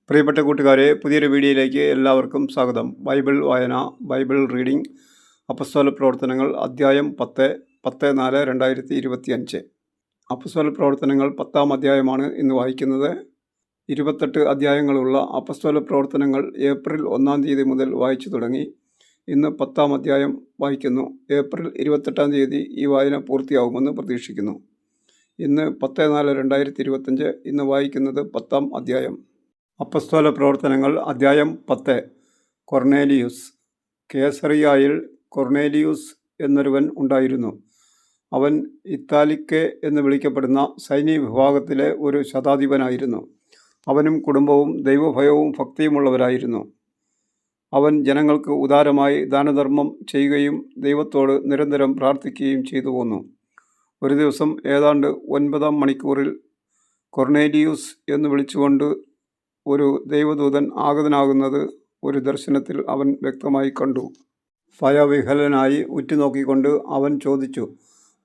പ്രിയപ്പെട്ട കൂട്ടുകാരെ, പുതിയൊരു വീഡിയോയിലേക്ക് എല്ലാവർക്കും സ്വാഗതം. ബൈബിൾ വായന, ബൈബിൾ റീഡിംഗ്, അപ്പസ്തോല പ്രവർത്തനങ്ങൾ, അധ്യായം 10-4-2025. അപ്പസ്തോല പ്രവർത്തനങ്ങൾ 10-ാം അധ്യായമാണ് ഇന്ന് വായിക്കുന്നത്. 28 അധ്യായങ്ങളുള്ള അപ്പസ്തോല പ്രവർത്തനങ്ങൾ ഏപ്രിൽ 1-ാം തീയതി മുതൽ വായിച്ചു തുടങ്ങി. ഇന്ന് 10-ാം അധ്യായം വായിക്കുന്നു. ഏപ്രിൽ 28-ാം തീയതി ഈ വായന പൂർത്തിയാകുമെന്ന് പ്രതീക്ഷിക്കുന്നു. ഇന്ന് 10-4-2025. ഇന്ന് വായിക്കുന്നത് 10-ാം അധ്യായം. അപ്പസ്തോല പ്രവർത്തനങ്ങൾ അധ്യായം 10. കൊർണേലിയൂസ്. കേസറിയായിൽ കൊർണേലിയൂസ് എന്നൊരുവൻ ഉണ്ടായിരുന്നു. അവൻ ഇത്താലിക്കെ എന്ന് വിളിക്കപ്പെടുന്ന സൈനിക വിഭാഗത്തിലെ ഒരു ശതാധിപനായിരുന്നു. അവനും കുടുംബവും ദൈവഭയവും ഭക്തിയുമുള്ളവരായിരുന്നു. അവൻ ജനങ്ങൾക്ക് ഉദാരമായി ദാനധർമ്മം ചെയ്യുകയും ദൈവത്തോട് നിരന്തരം പ്രാർത്ഥിക്കുകയും ചെയ്തു പോന്നു. ഒരു ദിവസം ഏതാണ്ട് 9-ാം മണിക്കൂറിൽ കൊർണേലിയൂസ് എന്ന് വിളിച്ചുകൊണ്ട് ഒരു ദൈവദൂതൻ ആഗതനാകുന്നത് ഒരു ദർശനത്തിൽ അവൻ വ്യക്തമായി കണ്ടു. ഭയവിഹ്വലനായി ഉറ്റുനോക്കിക്കൊണ്ട് അവൻ ചോദിച്ചു,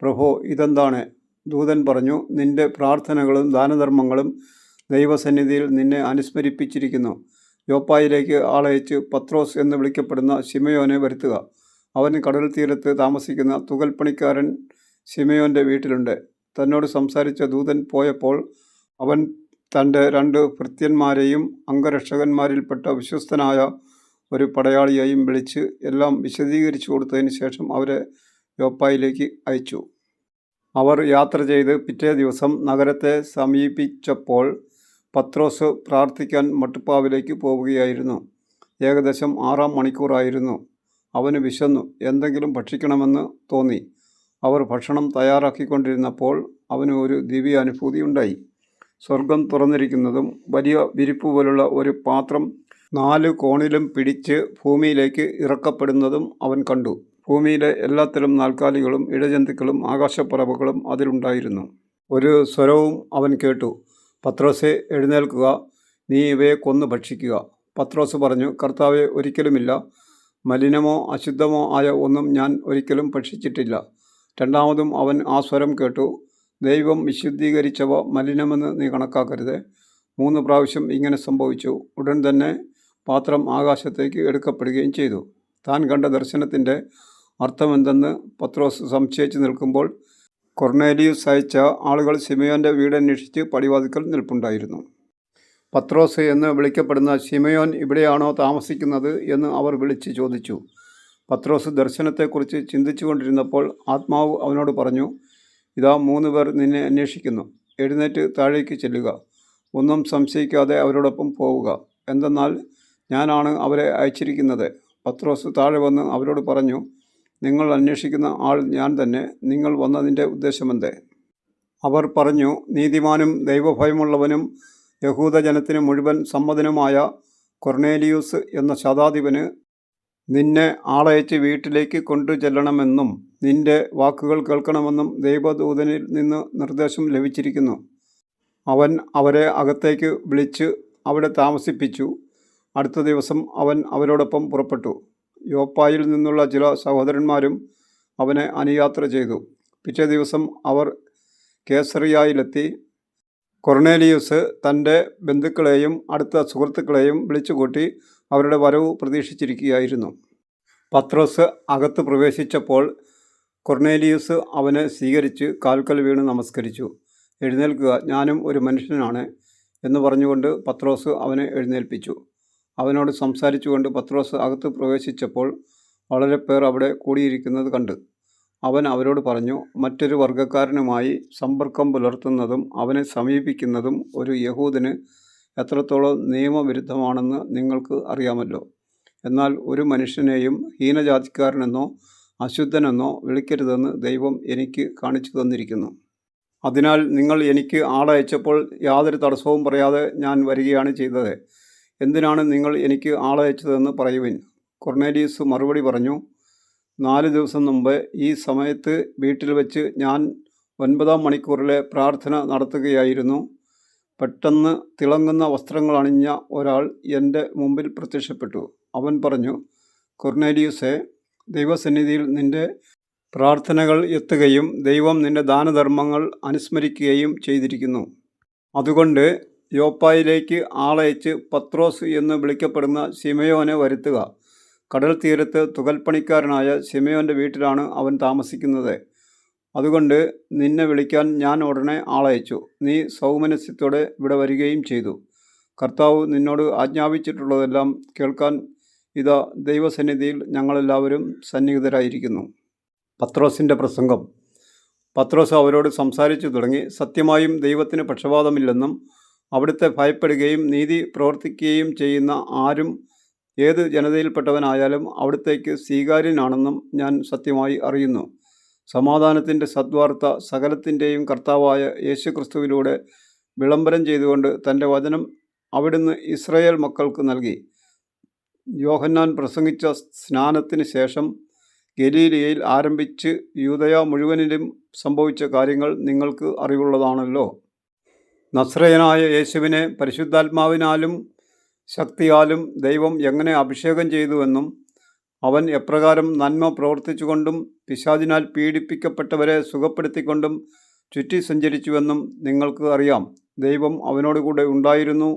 പ്രഭോ, ഇതെന്താണ്? ദൂതൻ പറഞ്ഞു, നിന്റെ പ്രാർത്ഥനകളും ദാനധർമ്മങ്ങളും ദൈവസന്നിധിയിൽ നിന്നെ അനുസ്മരിപ്പിച്ചിരിക്കുന്നു. യോപ്പായിലേക്ക് ആളയച്ച് പത്രോസ് എന്ന് വിളിക്കപ്പെടുന്ന ശിമയോനെ വരുത്തുക. അവൻ കടൽ തീരത്ത് താമസിക്കുന്ന തുകൽപ്പണിക്കാരൻ ശിമയോൻ്റെ വീട്ടിലുണ്ട്. തന്നോട് സംസാരിച്ച ദൂതൻ പോയപ്പോൾ അവൻ തൻ്റെ 2 ഭൃത്യന്മാരെയും അംഗരക്ഷകന്മാരിൽപ്പെട്ട വിശ്വസ്തനായ ഒരു പടയാളിയെയും വിളിച്ച് എല്ലാം വിശദീകരിച്ചു കൊടുത്തതിന് ശേഷം അവരെ യോപ്പായിലേക്ക് അയച്ചു. അവർ യാത്ര ചെയ്ത് പിറ്റേ ദിവസം നഗരത്തെ സമീപിച്ചപ്പോൾ പത്രോസ് പ്രാർത്ഥിക്കാൻ മട്ടുപ്പാവിലേക്ക് പോവുകയായിരുന്നു. ഏകദേശം 6-ാം മണിക്കൂറായിരുന്നു. അവന് വിശന്നു, എന്തെങ്കിലും ഭക്ഷിക്കണമെന്ന് തോന്നി. അവർ ഭക്ഷണം തയ്യാറാക്കിക്കൊണ്ടിരുന്നപ്പോൾ അവന് ഒരു ദിവ്യ അനുഭൂതി ഉണ്ടായി. സ്വർഗം തുറന്നിരിക്കുന്നതും വലിയ വിരിപ്പ് പോലുള്ള ഒരു പാത്രം 4 കോണിലും പിടിച്ച് ഭൂമിയിലേക്ക് ഇറക്കപ്പെടുന്നതും അവൻ കണ്ടു. ഭൂമിയിലെ എല്ലാത്തരം നാൽക്കാലികളും ഇഴജന്തുക്കളും ആകാശപ്പറവകളും അതിലുണ്ടായിരുന്നു. ഒരു സ്വരവും അവൻ കേട്ടു, പത്രോസേ, എഴുന്നേൽക്കുക, നീ ഇവയെ കൊന്നു ഭക്ഷിക്കുക. പത്രോസ് പറഞ്ഞു, കർത്താവേ, ഒരിക്കലുമില്ല. മലിനമോ അശുദ്ധമോ ആയ ഒന്നും ഞാൻ ഒരിക്കലും ഭക്ഷിച്ചിട്ടില്ല. രണ്ടാമതും അവൻ ആ സ്വരം കേട്ടു, ദൈവം വിശുദ്ധീകരിച്ചവ മലിനമെന്ന് നീ കണക്കാക്കരുത്. 3 പ്രാവശ്യം ഇങ്ങനെ സംഭവിച്ചു. ഉടൻ തന്നെ പാത്രം ആകാശത്തേക്ക് എടുക്കപ്പെടുകയും ചെയ്തു. താൻ കണ്ട ദർശനത്തിൻ്റെ അർത്ഥമെന്തെന്ന് പത്രോസ് സംശയിച്ച് നിൽക്കുമ്പോൾ കൊർണേലിയൂസ് അയച്ച ആളുകൾ ശിമയോൻ്റെ വീടന്വേഷിച്ച് പടിവാതിക്കൽ നിൽപ്പുണ്ടായിരുന്നു. പത്രോസ് എന്ന് വിളിക്കപ്പെടുന്ന ശിമയോൻ ഇവിടെയാണോ താമസിക്കുന്നത് എന്ന് അവർ വിളിച്ച് ചോദിച്ചു. പത്രോസ് ദർശനത്തെക്കുറിച്ച് ചിന്തിച്ചു കൊണ്ടിരുന്നപ്പോൾ ആത്മാവ് അവനോട് പറഞ്ഞു, ഇതാ 3 പേർ നിന്നെ അന്വേഷിക്കുന്നു. എഴുന്നേറ്റ് താഴേക്ക് ചെല്ലുക. ഒന്നും സംശയിക്കാതെ അവരോടൊപ്പം പോവുക. എന്തെന്നാൽ ഞാനാണ് അവരെ അയച്ചിരിക്കുന്നത്. പത്രോസ് താഴെ വന്ന് അവരോട് പറഞ്ഞു, നിങ്ങൾ അന്വേഷിക്കുന്ന ആൾ ഞാൻ തന്നെ. നിങ്ങൾ വന്നതിൻ്റെ ഉദ്ദേശമെന്തേ? അവർ പറഞ്ഞു, നീതിമാനും ദൈവഭയമുള്ളവനും യഹൂദജനത്തിന് മുഴുവൻ സമ്മതനുമായ കൊർണേലിയൂസ് എന്ന ശതാധിപന് നിന്നെ ആളയച്ച് വീട്ടിലേക്ക് കൊണ്ടുചെല്ലണമെന്നും നിന്റെ വാക്കുകൾ കേൾക്കണമെന്നും ദൈവദൂതനിൽ നിന്ന് നിർദ്ദേശം ലഭിച്ചിരിക്കുന്നു. അവൻ അവരെ അകത്തേക്ക് വിളിച്ച് അവിടെ താമസിപ്പിച്ചു. അടുത്ത ദിവസം അവൻ അവരോടൊപ്പം പുറപ്പെട്ടു. യോപ്പായിൽ നിന്നുള്ള ചില സഹോദരന്മാരും അവനെ അനുയാത്ര ചെയ്തു. പിറ്റേ ദിവസം അവർ കേസറിയായിലെത്തി. കൊർണേലിയൂസ് തൻ്റെ ബന്ധുക്കളെയും അടുത്ത സുഹൃത്തുക്കളെയും വിളിച്ചുകൂട്ടി അവരുടെ വരവ് പ്രതീക്ഷിച്ചിരിക്കുകയായിരുന്നു. പത്രോസ് അകത്ത് പ്രവേശിച്ചപ്പോൾ കൊർണേലിയൂസ് അവനെ സ്വീകരിച്ച് കാൽക്കൽ വീണ് നമസ്കരിച്ചു. എഴുന്നേൽക്കുക, ഞാനും ഒരു മനുഷ്യനാണ് എന്ന് പറഞ്ഞുകൊണ്ട് പത്രോസ് അവനെ എഴുന്നേൽപ്പിച്ചു. അവനോട് സംസാരിച്ചുകൊണ്ട് പത്രോസ് അകത്ത് പ്രവേശിച്ചപ്പോൾ വളരെ പേർ അവിടെ കൂടിയിരിക്കുന്നത് കണ്ട് അവൻ അവരോട് പറഞ്ഞു, മറ്റൊരു വർഗ്ഗക്കാരനുമായി സമ്പർക്കം പുലർത്തുന്നതും അവനെ സമീപിക്കുന്നതും ഒരു യഹൂദന് എത്രത്തോളം നിയമവിരുദ്ധമാണെന്ന് നിങ്ങൾക്ക് അറിയാമല്ലോ. എന്നാൽ ഒരു മനുഷ്യനെയും ഹീനജാതിക്കാരനെന്നോ അശുദ്ധനെന്നോ വിളിക്കരുതെന്ന് ദൈവം എനിക്ക് കാണിച്ചു തന്നിരിക്കുന്നു. അതിനാൽ നിങ്ങൾ എനിക്ക് ആളയച്ചപ്പോൾ യാതൊരു തടസ്സവും പറയാതെ ഞാൻ വരികയാണ് ചെയ്തത്. എന്തിനാണ് നിങ്ങൾ എനിക്ക് ആളയച്ചതെന്ന് പറയുവിൻ. കൊർണേലിയൂസ് മറുപടി പറഞ്ഞു, 4 ദിവസം മുമ്പ് ഈ സമയത്ത് വീട്ടിൽ വെച്ച് ഞാൻ 9-ാം മണിക്കൂറിലെ പ്രാർത്ഥന നടത്തുകയായിരുന്നു. പെട്ടെന്ന് തിളങ്ങുന്ന വസ്ത്രങ്ങൾ അണിഞ്ഞ ഒരാൾ എൻ്റെ മുമ്പിൽ പ്രത്യക്ഷപ്പെട്ടു. അവൻ പറഞ്ഞു, കൊർണേലിയൂസേ, ദൈവസന്നിധിയിൽ നിൻ്റെ പ്രാർത്ഥനകൾ എത്തുകയും ദൈവം നിൻ്റെ ദാനധർമ്മങ്ങൾ അനുസ്മരിക്കുകയും ചെയ്തിരിക്കുന്നു. അതുകൊണ്ട് യോപ്പായിലേക്ക് ആളയച്ച് പത്രോസ് എന്ന് വിളിക്കപ്പെടുന്ന ശിമയോനെ വരുത്തുക. കടൽ തീരത്ത് തുകൽപ്പണിക്കാരനായ ശിമയോൻ്റെ വീട്ടിലാണ് അവൻ താമസിക്കുന്നത്. അതുകൊണ്ട് നിന്നെ വിളിക്കാൻ ഞാൻ ഉടനെ ആളയച്ചു. നീ സൗമനസ്യത്തോടെ ഇവിടെ വരികയും ചെയ്തു. കർത്താവ് നിന്നോട് ആജ്ഞാപിച്ചിട്ടുള്ളതെല്ലാം കേൾക്കാൻ ഇതാ ദൈവസന്നിധിയിൽ ഞങ്ങളെല്ലാവരും സന്നിഹിതരായിരിക്കുന്നു. പത്രോസിൻ്റെ പ്രസംഗം. പത്രോസ് അവരോട് സംസാരിച്ചു തുടങ്ങി. സത്യമായും ദൈവത്തിന് പക്ഷപാതമില്ലെന്നും അവിടുത്തെ ഭയപ്പെടുകയും നീതി പ്രവർത്തിക്കുകയും ചെയ്യുന്ന ആരും ഏത് ജനതയിൽപ്പെട്ടവനായാലും അവിടുത്തേക്ക് സ്വീകാര്യനാണെന്നും ഞാൻ സത്യമായി അറിയുന്നു. സമാധാനത്തിൻ്റെ സദ്വാർത്ത സകലത്തിൻ്റെയും കർത്താവായ യേശുക്രിസ്തുവിലൂടെ വിളംബരം ചെയ്തുകൊണ്ട് തൻ്റെ വചനം അവിടുന്ന് ഇസ്രായേൽ മക്കൾക്ക് നൽകി. യോഹന്നാൻ പ്രസംഗിച്ച സ്നാനത്തിന് ശേഷം ഗലീലയിൽ ആരംഭിച്ച് യൂദയ മുഴുവനിലും സംഭവിച്ച കാര്യങ്ങൾ നിങ്ങൾക്ക് അറിവുള്ളതാണല്ലോ. നസ്രയനായ യേശുവിനെ പരിശുദ്ധാത്മാവിനാലും ശക്തിയാലും ദൈവം എങ്ങനെ അഭിഷേകം ചെയ്തുവെന്നും അവൻ എപ്രകാരം നന്മ പ്രവർത്തിച്ചുകൊണ്ടും പിശാചിനാൽ പീഡിപ്പിക്കപ്പെട്ടവരെ സുഖപ്പെടുത്തിക്കൊണ്ടും ചുറ്റി സഞ്ചരിച്ചുവെന്നും നിങ്ങൾക്ക് അറിയാം. ദൈവം അവനോടുകൂടെ ഉണ്ടായിരുന്നു.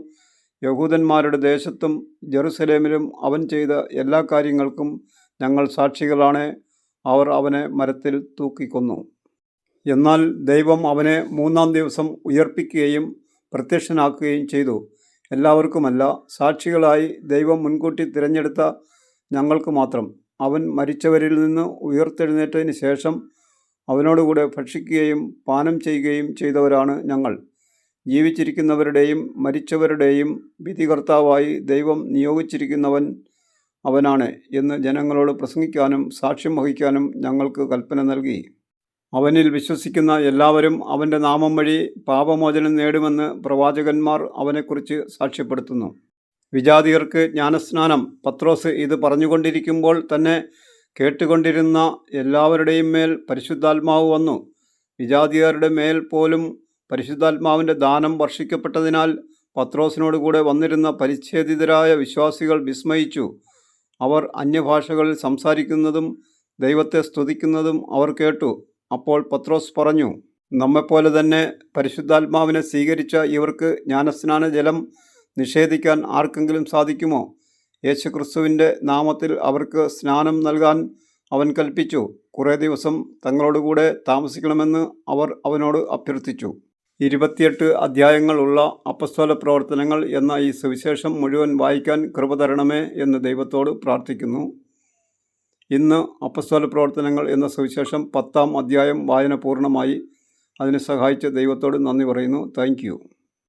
യഹൂദന്മാരുടെ ദേശത്തും ജെറുസലേമിലും അവൻ ചെയ്ത എല്ലാ കാര്യങ്ങൾക്കും ഞങ്ങൾ സാക്ഷികളാണ്. അവർ അവനെ മരത്തിൽ തൂക്കിക്കൊന്നു. എന്നാൽ ദൈവം അവനെ മൂന്നാം ദിവസം ഉയർപ്പിക്കുകയും പ്രത്യക്ഷനാക്കുകയും ചെയ്തു. എല്ലാവർക്കുമല്ല, സാക്ഷികളായി ദൈവം മുൻകൂട്ടി തിരഞ്ഞെടുത്ത ഞങ്ങൾക്ക് മാത്രം. അവൻ മരിച്ചവരിൽ നിന്ന് ഉയർത്തെഴുന്നേറ്റതിന് ശേഷം അവനോടുകൂടെ ഭക്ഷിക്കുകയും പാനം ചെയ്യുകയും ചെയ്തവരാണ് ഞങ്ങൾ. ജീവിച്ചിരിക്കുന്നവരുടെയും മരിച്ചവരുടെയും വിധികർത്താവായി ദൈവം നിയോഗിച്ചിരിക്കുന്നവൻ അവനാണ് എന്ന് ജനങ്ങളോട് പ്രസംഗിക്കാനും സാക്ഷ്യം വഹിക്കാനും ഞങ്ങൾക്ക് കൽപ്പന നൽകി. അവനിൽ വിശ്വസിക്കുന്ന എല്ലാവരും അവൻ്റെ നാമം വഴി പാപമോചനം നേടുമെന്ന് പ്രവാചകന്മാർ അവനെക്കുറിച്ച് സാക്ഷ്യപ്പെടുത്തുന്നു. വിജാതിയർക്ക് ജ്ഞാനസ്നാനം. പത്രോസ് ഇത് പറഞ്ഞുകൊണ്ടിരിക്കുമ്പോൾ തന്നെ കേട്ടുകൊണ്ടിരുന്ന എല്ലാവരുടെയും മേൽ പരിശുദ്ധാത്മാവ് വന്നു. വിജാതിയരുടെ മേൽ പോലും പരിശുദ്ധാത്മാവിൻ്റെ ദാനം വർഷിക്കപ്പെട്ടതിനാൽ പത്രോസിനോട് കൂടെ വന്നിരുന്ന പരിച്ഛേദിതരായ വിശ്വാസികൾ വിസ്മയിച്ചു. അവർ അന്യഭാഷകളിൽ സംസാരിക്കുന്നതും ദൈവത്തെ സ്തുതിക്കുന്നതും അവർ കേട്ടു. അപ്പോൾ പത്രോസ് പറഞ്ഞു, നമ്മെപ്പോലെ തന്നെ പരിശുദ്ധാത്മാവിനെ സ്വീകരിച്ച ഇവർക്ക് ജ്ഞാനസ്നാന ജലം നിഷേധിക്കാൻ ആർക്കെങ്കിലും സാധിക്കുമോ? യേശുക്രിസ്തുവിൻ്റെ നാമത്തിൽ അവർക്ക് സ്നാനം നൽകാൻ അവൻ കൽപ്പിച്ചു. കുറേ ദിവസം തങ്ങളോടുകൂടെ താമസിക്കണമെന്ന് അവർ അവനോട് അഭ്യർത്ഥിച്ചു. 28 അധ്യായങ്ങളുള്ള അപ്പസ്തോല പ്രവർത്തനങ്ങൾ എന്ന ഈ സുവിശേഷം മുഴുവൻ വായിക്കാൻ കൃപ തരണമേ എന്ന് ദൈവത്തോട് പ്രാർത്ഥിക്കുന്നു. ഇന്ന് അപ്പസ്തോല പ്രവർത്തനങ്ങൾ എന്ന സുവിശേഷം 10-ാം അധ്യായം വായന പൂർണ്ണമായി. അതിനെ സഹായിച്ച ദൈവത്തോട് നന്ദി പറയുന്നു. Thank you.